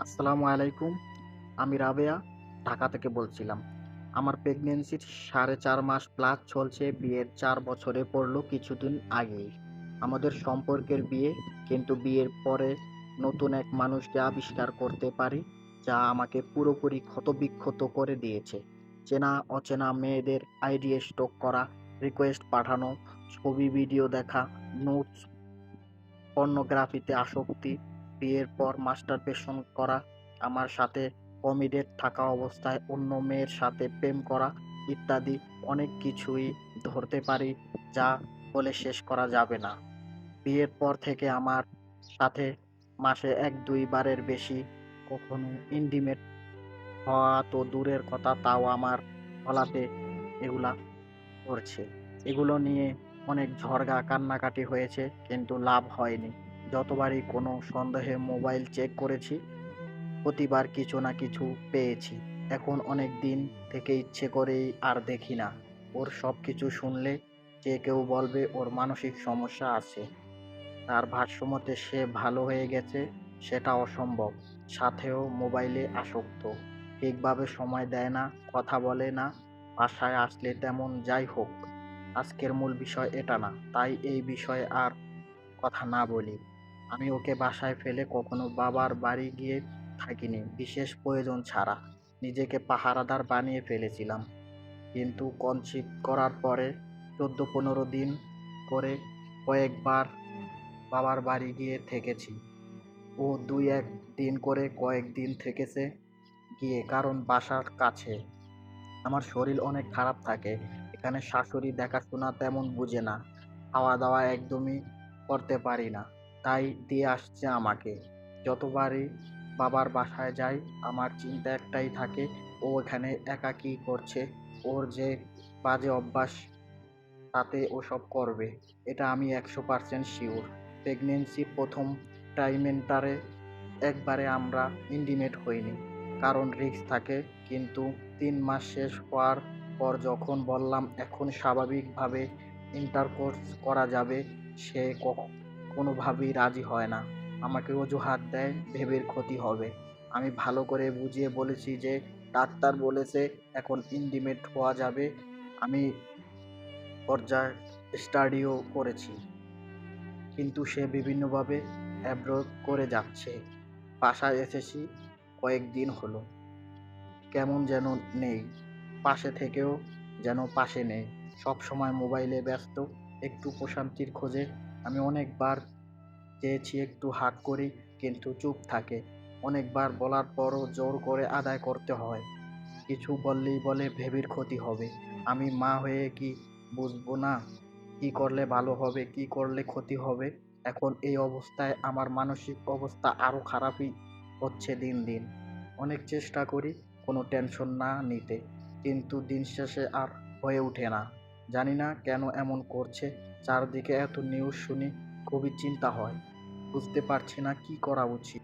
আসসালামু আলাইকুম। আমি রাবেয়া, ঢাকা থেকে বলছিলাম। আমার প্রেগন্যান্সির ৪.৫ মাস প্লাস চলছে। বিয়ের ৪ বছরে পড়ল কিছুদিন আগেই। আমাদের সম্পর্কের বিয়ে, কিন্তু বিয়ের পরে নতুন এক মানুষকে আবিষ্কার করতে পারি, যা আমাকে পুরোপুরি ক্ষতবিক্ষত করে দিয়েছে। চেনা অচেনা মেয়েদের আইডি স্টক করা, রিকোয়েস্ট পাঠানো, ছবি ভিডিও দেখা, নোটস, পর্নোগ্রাফিতে আসক্তি, বিয়ের পর মাস্টারবেশন করা, আমার সাথে কমিটেড থাকা অবস্থায় অন্য মেয়ের সাথে প্রেম করা ইত্যাদি অনেক কিছুই ধরতে পারি, যা বলে শেষ করা যাবে না। বিয়ের পর থেকে আমার সাথে মাসে ১-২ বারের বেশি কখনো ইন্টিমেট হওয়া তো দূরের কথা, তাও আমার গলাতে এগুলা করছে। এগুলো নিয়ে অনেক ঝগড়া কান্নাকাটি হয়েছে, কিন্তু লাভ হয়নি। যতবারই কোনো সন্দেহে মোবাইল চেক করেছি, প্রতিবার কিছু না কিছু পেয়েছি। এখন অনেক দিন থেকে ইচ্ছে করেই আর দেখি না। ওর সবকিছু শুনলে যে কেউ বলবে ওর মানসিক সমস্যা আছে। তার ভাষ্যমতে সে ভালো হয়ে গেছে, সেটা অসম্ভব। সাথেও মোবাইলে আসক্ত। ঠিকভাবে সময় দেয় না, কথা বলে না, বাসায় আসলে তেমন। যাই হোক, আজকের মূল বিষয় এটা না, তাই এই বিষয়ে আর কথা না বলি। আমি ওকে বাসায় ফেলে কখনো বাবার বাড়ি গিয়ে থাকিনি, বিশেষ প্রয়োজন ছাড়া। নিজেকে পাহারাদার বানিয়ে ফেলেছিলাম। কিন্তু কনসিভ করার পরে ১৪-১৫ দিন করে কয়েকবার বাবার বাড়ি গিয়ে থেকেছি। ও ২-১ দিন করে কয়েকদিন থেকেছে গিয়ে, কারণ বাসার কাছে। আমার শরীর অনেক খারাপ থাকে। এখানে শাশুড়ি দেখাশোনা তেমন বুঝে না। খাওয়া-দাওয়া একদমই করতে পারি না। তাই দিয়ে আসছে আমাকে। যতবারই বাবার বাসায় যাই, আমার চিন্তা একটাই থাকে, ও এখানে একা কী করছে? ওর যে বাজে অভ্যাস, তাতে ওসব করবে। এটা আমি ১০০% সিউর। প্রেগন্যান্সির ১ম ট্রাইমেস্টারে একবারে আমরা ইন্টিমেট হইনি। কারণ রিস্ক থাকে। কিন্তু ৩ মাস শেষ হওয়ার পর যখন বললাম এখন স্বাভাবিকভাবে ইন্টারকোর্স করা যাবে, সে কোনোভাবেই রাজি হয় না। আমাকে অজুহাত দেয়, বেবির ক্ষতি হবে। আমি ভালো করে বুঝিয়ে বলেছি যে ডাক্তার বলেছে এখন ইন্টিমেট হওয়া যাবে। আমি পর্যায় স্টাডিও করেছি। কিন্তু সে বিভিন্নভাবে অ্যাভয়েড করে যাচ্ছে। বাসায় এসেছি কয়েকদিন হলো। কেমন যেন নেই। পাশে থেকেও যেন পাশে নেই। সবসময় মোবাইলে ব্যস্ত, একটু প্রশান্তির খোঁজে। আমি অনেকবার চেয়েছি একটু হাগ করি, কিন্তু চুপ থাকে। অনেকবার বলার পরও জোর করে আদায় করতে হয়। কিছু বললেই বলে বেবির ক্ষতি হবে। আমি মা হয়ে কি বুঝবো না কি করলে ভালো হবে, কি করলে ক্ষতি হবে? এখন এই অবস্থায় আমার মানসিক অবস্থা আরো খারাপই হচ্ছে দিন, দিন। অনেক চেষ্টা করি কোনো টেনশন না নিতে, কিন্তু দিন শেষে আর হয়ে ওঠে না। জানি না কেন এমন করছে। চারদিকে এত নিউজ শুনি, খুবই চিন্তা হয়। বুঝতে পারছি না কি করা উচিত।